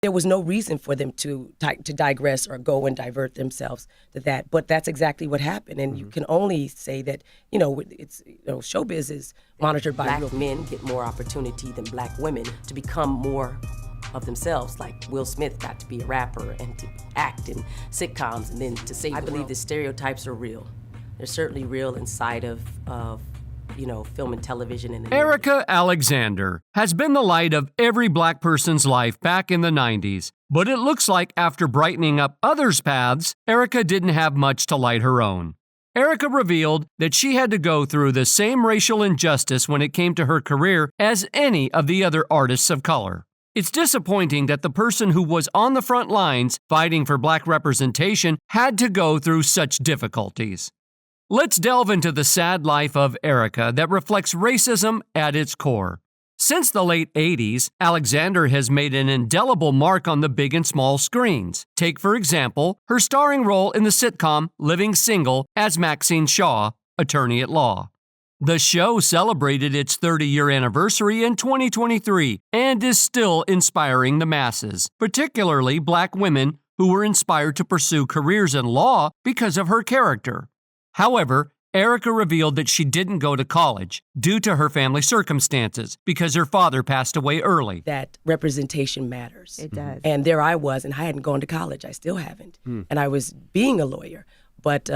There was no reason for them to digress or go and divert themselves to that. But that's exactly what happened. And you can only say that, showbiz is monitored by black men get more opportunity than black women to become more of themselves. Like Will Smith got to be a rapper and to act in sitcoms and then to save the world. I believe the stereotypes are real. They're certainly real inside of film and television. And Erika Alexander has been the light of every black person's life back in the 90s. But it looks like after brightening up others' paths, Erika didn't have much to light her own. Erika revealed that she had to go through the same racial injustice when it came to her career as any of the other artists of color. It's disappointing that the person who was on the front lines fighting for black representation had to go through such difficulties. Let's delve into the sad life of Erika that reflects racism at its core. Since the late 80s, Alexander has made an indelible mark on the big and small screens. Take, for example, her starring role in the sitcom Living Single as Maxine Shaw, attorney at law. The show celebrated its 30-year anniversary in 2023 and is still inspiring the masses, particularly black women who were inspired to pursue careers in law because of her character. However, Erika revealed that she didn't go to college due to her family circumstances because her father passed away early. That representation matters. It does. And there I was, and I hadn't gone to college. I still haven't. And I was being a lawyer, but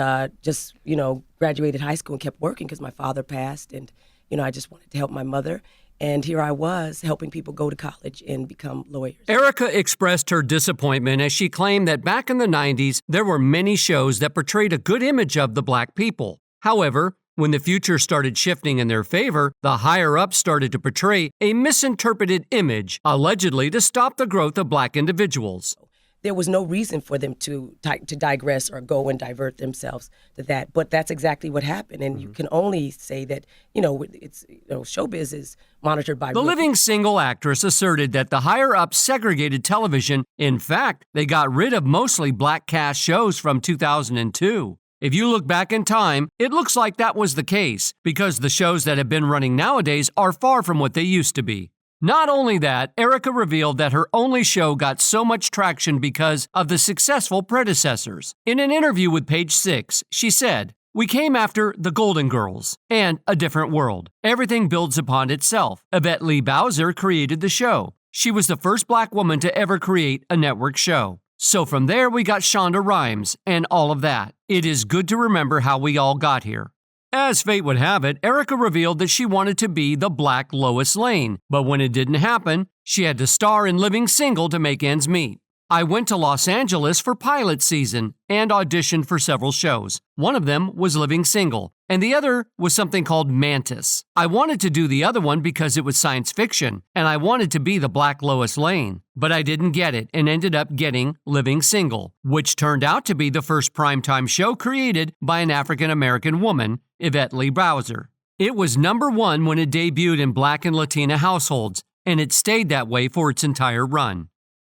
graduated high school and kept working because my father passed, and, I just wanted to help my mother. And here I was helping people go to college and become lawyers. Erika expressed her disappointment as she claimed that back in the 90s, there were many shows that portrayed a good image of the black people. However, when the future started shifting in their favor, the higher-ups started to portray a misinterpreted image, allegedly to stop the growth of black individuals. There was no reason for them to digress or go and divert themselves to that. But that's exactly what happened. And you can only say that, showbiz is monitored by... The Living Single actress asserted that the higher-ups segregated television. In fact, they got rid of mostly black cast shows from 2002. If you look back in time, it looks like that was the case, because the shows that have been running nowadays are far from what they used to be. Not only that, Erika revealed that her only show got so much traction because of the successful predecessors. In an interview with Page 6, she said, "We came after The Golden Girls and A Different World. Everything builds upon itself. Yvette Lee Bowser created the show. She was the first black woman to ever create a network show. So from there, we got Shonda Rhimes and all of that. It is good to remember how we all got here." As fate would have it, Erika revealed that she wanted to be the black Lois Lane, but when it didn't happen, she had to star in Living Single to make ends meet. "I went to Los Angeles for pilot season and auditioned for several shows. One of them was Living Single, and the other was something called Mantis. I wanted to do the other one because it was science fiction, and I wanted to be the black Lois Lane. But I didn't get it and ended up getting Living Single, which turned out to be the first primetime show created by an African-American woman, Yvette Lee Bowser. It was #1 when it debuted in black and Latina households, and it stayed that way for its entire run.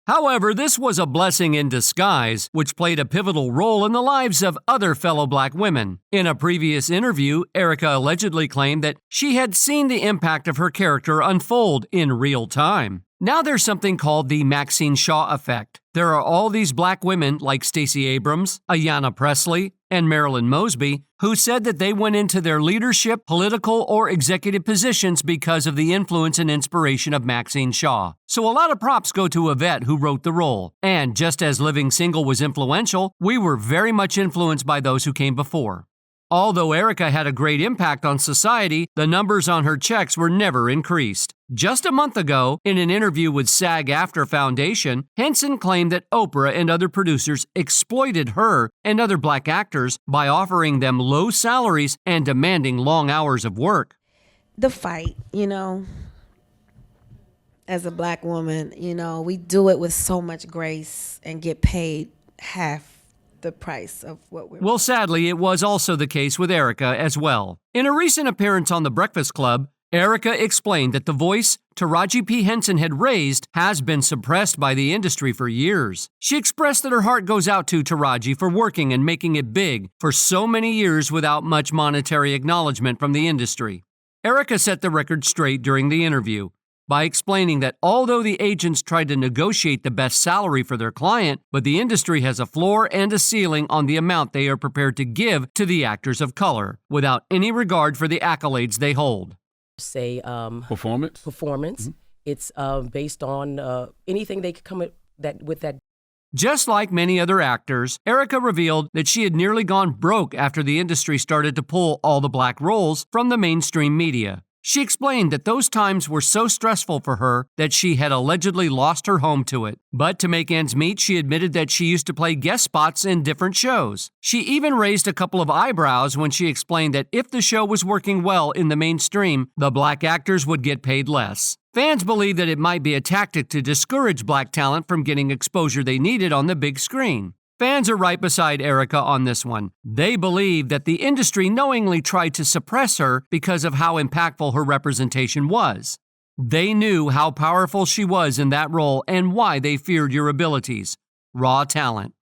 However, this was a blessing in disguise, which played a pivotal role in the lives of other fellow black women. In a previous interview, Erika allegedly claimed that she had seen the impact of her character unfold in real time. Now there's something called the Maxine Shaw effect. There are all these black women like Stacey Abrams, Ayanna Pressley, and Marilyn Mosby who said that they went into their leadership, political, or executive positions because of the influence and inspiration of Maxine Shaw. So a lot of props go to Yvette, who wrote the role. And just as Living Single was influential, we were very much influenced by those who came before. Although Erika had a great impact on society, the numbers on her checks were never increased. Just a month ago, in an interview with SAG-AFTRA Foundation, Henson claimed that Oprah and other producers exploited her and other black actors by offering them low salaries and demanding long hours of work. The fight, as a black woman, we do it with so much grace and get paid half the price of what we're... Well, sadly, it was also the case with Erika as well. In a recent appearance on The Breakfast Club, Erika explained that the voice Taraji P. Henson had raised has been suppressed by the industry for years. She expressed that her heart goes out to Taraji for working and making it big for so many years without much monetary acknowledgement from the industry. Erika set the record straight during the interview. by explaining that although the agents tried to negotiate the best salary for their client, but the industry has a floor and a ceiling on the amount they are prepared to give to the actors of color, without any regard for the accolades they hold. Say Performance. Mm-hmm. It's based on anything they could come with that. Just like many other actors, Erika revealed that she had nearly gone broke after the industry started to pull all the black roles from the mainstream media. She explained that those times were so stressful for her that she had allegedly lost her home to it. But to make ends meet, she admitted that she used to play guest spots in different shows. She even raised a couple of eyebrows when she explained that if the show was working well in the mainstream, the black actors would get paid less. Fans believe that it might be a tactic to discourage black talent from getting exposure they needed on the big screen. Fans are right beside Erika on this one. They believe that the industry knowingly tried to suppress her because of how impactful her representation was. They knew how powerful she was in that role and why they feared your abilities. Raw talent.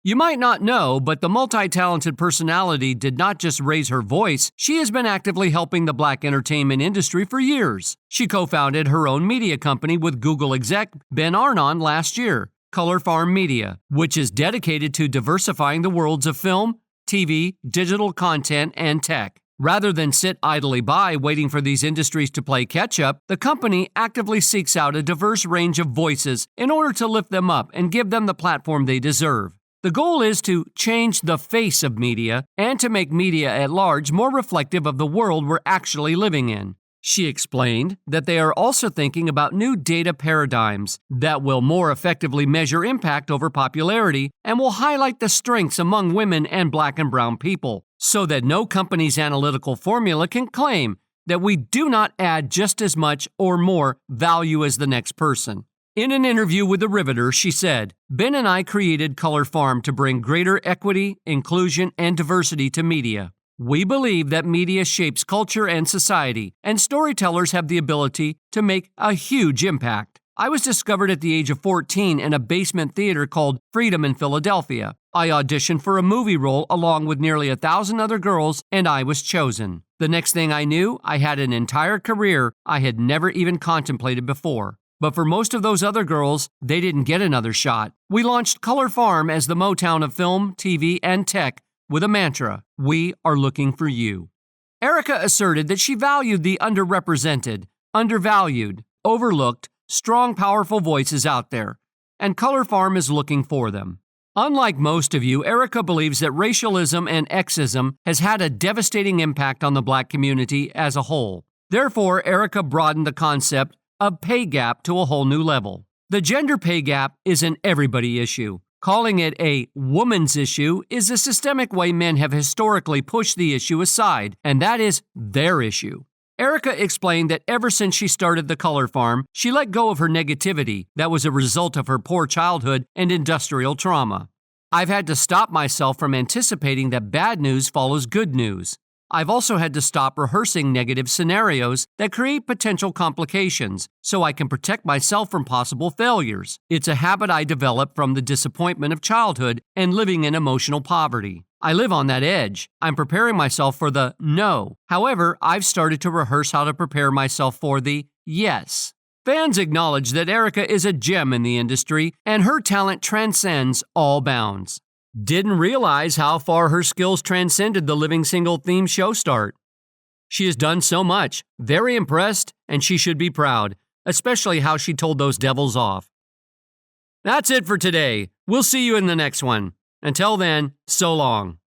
You might not know, but the multi-talented personality did not just raise her voice, she has been actively helping the black entertainment industry for years. She co-founded her own media company with Google exec Ben Arnon last year, Color Farm Media, which is dedicated to diversifying the worlds of film, TV, digital content, and tech. Rather than sit idly by waiting for these industries to play catch-up, the company actively seeks out a diverse range of voices in order to lift them up and give them the platform they deserve. The goal is to change the face of media and to make media at large more reflective of the world we're actually living in. She explained that they are also thinking about new data paradigms that will more effectively measure impact over popularity and will highlight the strengths among women and black and brown people, so that no company's analytical formula can claim that we do not add just as much or more value as the next person. In an interview with The Riveter, she said, "Ben and I created Color Farm to bring greater equity, inclusion, and diversity to media. We believe that media shapes culture and society, and storytellers have the ability to make a huge impact. I was discovered at the age of 14 in a basement theater called Freedom in Philadelphia. I auditioned for a movie role along with nearly 1,000 other girls, and I was chosen. The next thing I knew, I had an entire career I had never even contemplated before. But for most of those other girls, they didn't get another shot. We launched Color Farm as the Motown of film, TV, and tech with a mantra, 'We are looking for you.'" Erika asserted that she valued the underrepresented, undervalued, overlooked, strong, powerful voices out there, and Color Farm is looking for them. Unlike most of you, Erika believes that racialism and exism has had a devastating impact on the black community as a whole. Therefore, Erika broadened the concept of pay gap to a whole new level. The gender pay gap is an everybody issue. Calling it a woman's issue is a systemic way men have historically pushed the issue aside, and that is their issue. Erika explained that ever since she started the Color Farm, she let go of her negativity that was a result of her poor childhood and industrial trauma. "I've had to stop myself from anticipating that bad news follows good news. I've also had to stop rehearsing negative scenarios that create potential complications so I can protect myself from possible failures. It's a habit I developed from the disappointment of childhood and living in emotional poverty. I live on that edge. I'm preparing myself for the no. However, I've started to rehearse how to prepare myself for the yes." Fans acknowledge that Erika is a gem in the industry and her talent transcends all bounds. Didn't realize how far her skills transcended the Living Single theme show start. She has done so much. Very impressed, and she should be proud, especially how she told those devils off. That's it for today. We'll see you in the next one. Until then, so long.